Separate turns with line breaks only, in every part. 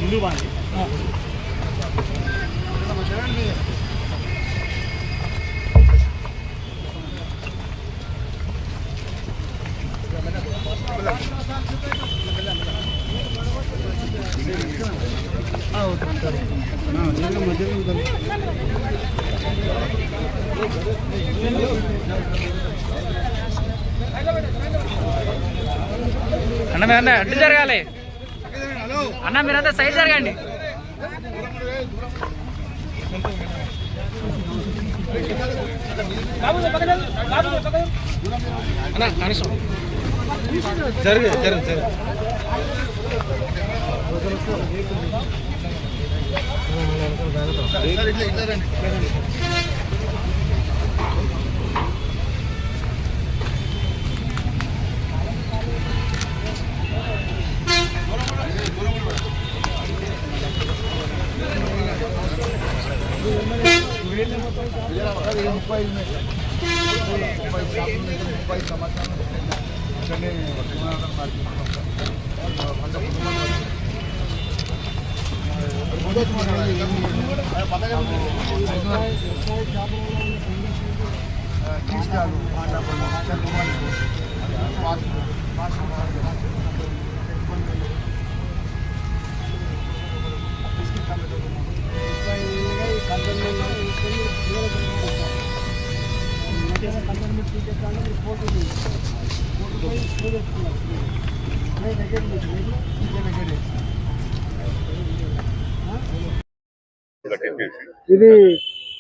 ముందు బాగా
అన్న మీరంతా అడ్డు జరగాలి అన్న మీరంతా సైడ్ జరగండి
జరుగు జరుగు జరుగు
ఇది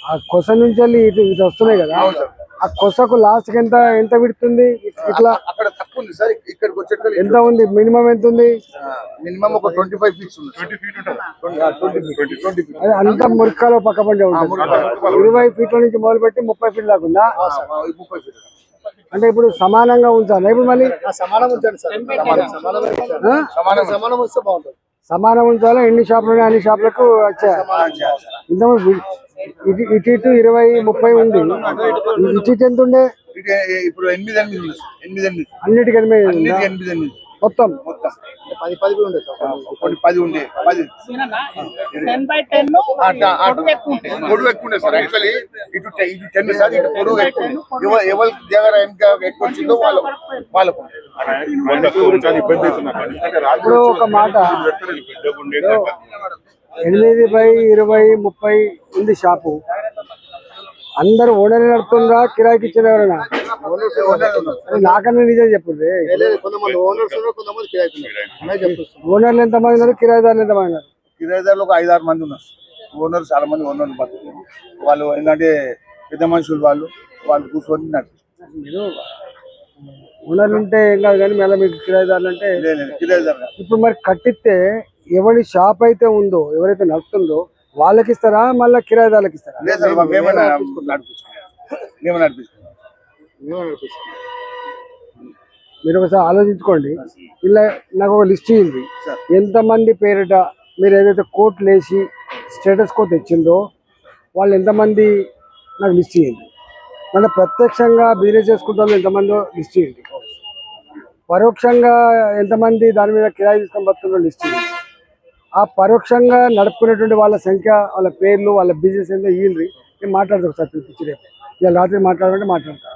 ఆ కొస నుంచి వెళ్ళి ఇటు వస్తున్నాయి కదా, ఆ కొసకు లాస్ట్ కి ఎంత విడుతుంది? ఇట్లా
అక్కడ తక్కువ ఉంది సార్, ఇక్కడికి వచ్చేట్టు
ఎంత ఉంది? మినిమం ఎంత ఉంది?
మినిమం ఒక 25 ఫీట్స్ ఉంది.
అది అంత మురికాలో పక్క పంట ఉంటుంది. 20 ఫీట్ల నుంచి మొదలు పెట్టి 30 ఫీట్ దాకా ఉందా?
30 ఫీట్లు.
అంటే ఇప్పుడు సమానంగా ఉంచాలి. ఇప్పుడు మళ్ళీ సమానం ఉంచాలి. ఎన్ని షాపులు అన్ని షాపులకు వచ్చాయి. ఇంతకుముందు ఇటు ఇటు 20, 30 ఉంది. ఇటు ఎంత ఉండే?
ఇప్పుడు 8
అన్నిటికీ 8 మొత్తం
10 ఉండే. 10 ఉండే. పొడుగు ఎక్కువ ఉండే సార్. యాక్చువల్లీ ఇటు 10 సార్, ఇటు పొడుగు ఎక్కువ. ఎవరి దగ్గర ఇంకా ఎక్కువ వచ్చిందో వాళ్ళకు.
ఇప్పుడు ఒక మాట, 8 బై 20, 30 ఉంది షాపు. అందరు ఓనర్ నడుతుందా, కిరాయికి ఇచ్చిన ఎవరైనా? నాకన్నా నిజం చెప్తుంది. ఓనర్లు ఎంతమంది ఉన్నారు, కిరాయిదారులు ఎంతమంది ఉన్నారు?
కిరాయిదారులు ఒక 5-6 మంది ఉన్నారు. ఓనర్లు చాలా మంది ఓనర్లు బతుకుతారు. వాళ్ళు ఏంటంటే పెద్ద మనుషులు, వాళ్ళు కూర్చొని నడిపిస్తారు.
మీరు ఓనర్లు ఉంటే ఏం కాదు, కానీ మళ్ళీ మీకు కిరాయిదారులు అంటే
కిరాయిదారు.
ఇప్పుడు మరి కట్టిస్తే ఎవరి షాప్ అయితే ఉందో, ఎవరైతే నడుస్తుందో వాళ్ళకి ఇస్తారా, మళ్ళీ కిరాయిదారులకు ఇస్తారా? మీరు ఒకసారి ఆలోచించుకోండి. ఇలా నాకు ఒక లిస్ట్ ఇవ్వండి, ఎంతమంది పేరిట మీరు ఏదైతే కోర్టులు వేసి స్టేటస్ కో తెచ్చిందో వాళ్ళు ఎంతమంది నాకు లిస్ట్ ఇవ్వండి. మళ్ళీ ప్రత్యక్షంగా బిజినెస్ చేసుకుంటారు ఎంతమందో లిస్ట్ ఇవ్వండి. పరోక్షంగా ఎంతమంది దాని మీద కిరాయి తీసుకొని బతుందో లిస్ట్ ఇవ్వండి. ఆ పరోక్షంగా నడుపుకునేటువంటి వాళ్ళ సంఖ్య, వాళ్ళ పేర్లు, వాళ్ళ బిజినెస్ ఏంటో ఇవ్వండి. నేను మాట్లాడతాను ఒకసారి పిలిపించి రేపు. ఇలా రాత్రి మాట్లాడాలంటే మాట్లాడతా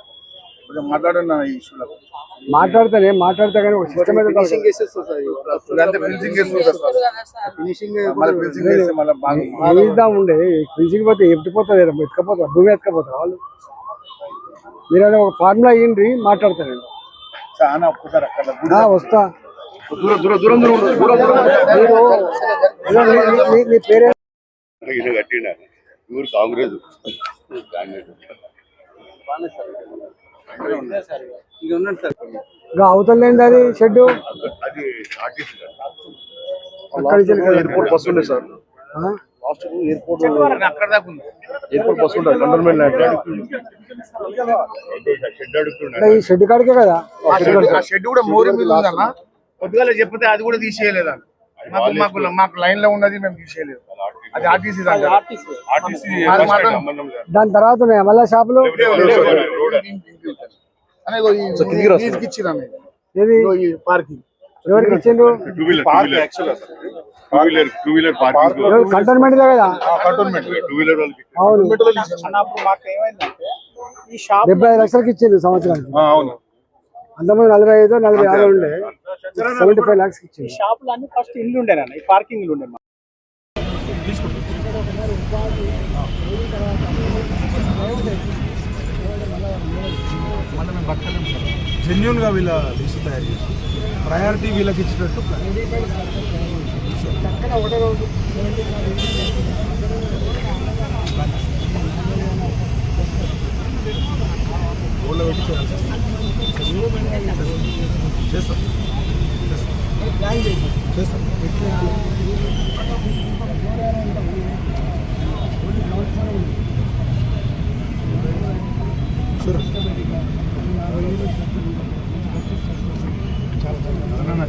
మాట్లాడతా కానీ ఒక సిస్టమ్ ఉండే ఫినిషింగ్ పోతే ఎత్తుకుపోతుంది, ఎత్తుకపోతారు, భూమి ఎత్తుకపోతారు వాళ్ళు. మీరు అదే ఒక ఫార్ములా ఇవ్వండి, మాట్లాడతాను. వస్తా. మీ పేరే
కాంగ్రెస్
అవుతుందండి అది షెడ్.
ఎయిర్పోర్ట్ బస్ ఉండే సార్, ఎయిర్పోర్ట్ బస్ ఉంటుంది కంటోన్మెంట్.
ఈ షెడ్ కాడికే కదా.
షెడ్ కూడా మోరీ మీద ఉందన్న. పొద్దుగాల చెప్తే అది కూడా తీసేయలేదా? మాకు లైన్ లో ఉన్నది మేము తీసేయలేదు. అది ఆర్టీసీ
దాని తర్వాత ఉన్నాయి మళ్ళా షాపులు ఏది
పార్కింగ్
ఎవరికి ఇచ్చిండ్రు కంటోన్మెంట్ కదా అవును 75 లక్షలకి ఇచ్చింది సంవత్సరానికి.
అవును
అంతమంది 45 46 ఉండే 75 lakhs ఇచ్చింది.
షాపులు అన్ని ఫస్ట్ ఇల్లు ఉండేనా ఈ పార్కింగ్ ఉండే
జెన్యున్ గా వీళ్ళ లిస్ట్ తయారు చేసి ప్రయారిటీ వీళ్ళకి ఇచ్చినట్టు ఊళ్ళో పెట్టి చేస్తాం చేస్తాం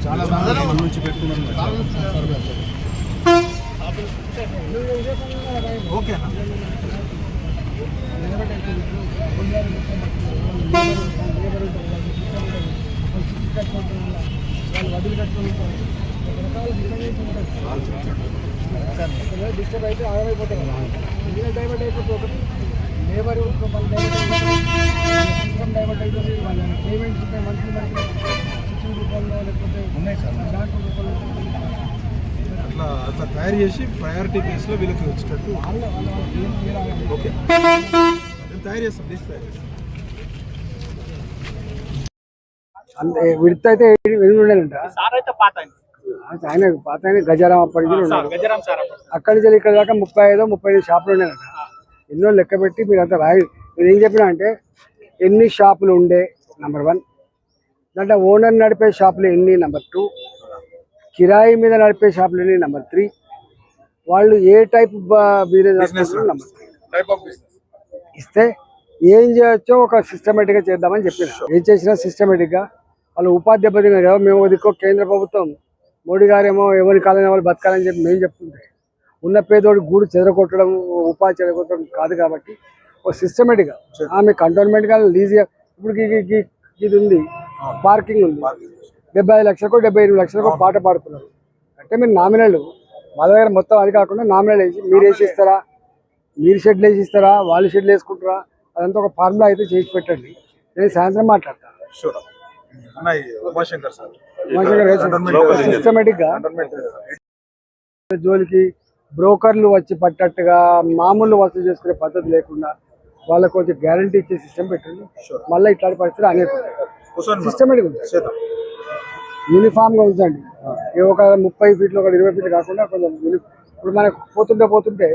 చాలా నుంచి పెట్టుకున్నాం. ఓకేనా
డిస్టర్బ్ అయితే ఆగమైపోతాయి కదా ఇంజనీర్ డైవర్ట్ అయిపోతే ఒకటి లేబర్ సిస్టమ్ డైవర్ట్ అవుతుంది. వాళ్ళ పేమెంట్స్ ఉంటాయి మంత్లీ రూపాయలు లేకపోతే
ఉన్నాయి సార్
బ్యాంకు రూపాయలు
అట్లా తయారు చేసి ప్రయారిటీ బేస్లో వీళ్ళకి వచ్చేటట్టు ఓకే నేను తయారు చేస్తాం లిస్ట్ తయారు చేస్తాం.
అంతే విడత అయితే 8 ఉండాలంట.
సార్ అయితే పాత
ఆయన పాత ఆయన గజారాం అప్పటి నుంచి ఉన్నాడు.
గజరాం సార్
అక్కడి నుంచి ఇక్కడ దాకా 35 షాపులు ఉన్నాయంట. ఎన్నో లెక్క పెట్టి మీరు అంతా రాయి. నేను ఏం చెప్పినా అంటే ఎన్ని షాపులు ఉండే నెంబర్ 1, దాంట్లో ఓనర్ నడిపే షాపులు ఎన్ని నెంబర్ 2, కిరాయి మీద నడిపే షాపులు ఎన్ని నెంబర్ 3, వాళ్ళు ఏ టైప్ బిజినెస్ నెంబర్ 3 ఇస్తే ఏం చేయొచ్చో ఒక సిస్టమేటిక్గా చేద్దామని చెప్పిన. ఏం చేసినా సిస్టమేటిక్గా వాళ్ళు ఉపాధి దెబ్బతిన్నారు కదా. మేము దిక్కో కేంద్ర ప్రభుత్వం మోడీ గారేమో ఎవరి కాలని వాళ్ళు బతకాలని చెప్పి మేము చెప్తుంటే ఉన్న పేదోడి గూడు చెదరగొట్టడం ఉపాధి చెదరగొట్టడం కాదు. కాబట్టి ఒక సిస్టమేటిక్గా ఆమె కంటోన్మెంట్ కానీ లీజ్ ఇప్పుడు ఇది ఉంది పార్కింగ్ ఉంది 75 లక్షలకు 78 లక్షలకు పాట పాడుతున్నారు అంటే మీరు నామినల్ వాళ్ళ దగ్గర మొత్తం అది కాకుండా నామినల్ వేసి మీరు వేసి ఇస్తారా, మీరు షెడ్లు వేసి ఇస్తారా, వాళ్ళు షెడ్లు వేసుకుంటారా, అదంతా ఒక ఫార్ములా అయితే చేసి పెట్టండి. నేను సాయంత్రం మాట్లాడతాను. సిస్టమేటిక్గా జోలికి బ్రోకర్లు వచ్చి పట్టట్టుగా మామూలు వసూలు చేసుకునే పద్ధతి లేకుండా వాళ్ళకు కొంచెం గ్యారంటీ ఇచ్చే సిస్టమ్ పెట్టండి. మళ్ళీ ఇట్లాంటి పరిస్థితులు అనేక సిస్టమేటిక్ ఉంటుంది. యూనిఫామ్గా ఉంచండి. ఒక 30 ఫీట్లు ఒక 20 ఫీట్లు కాకుండా కొంచెం ఇప్పుడు మనకు పోతుంటే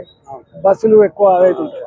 బస్సులు ఎక్కువ అవుతుంటాయి.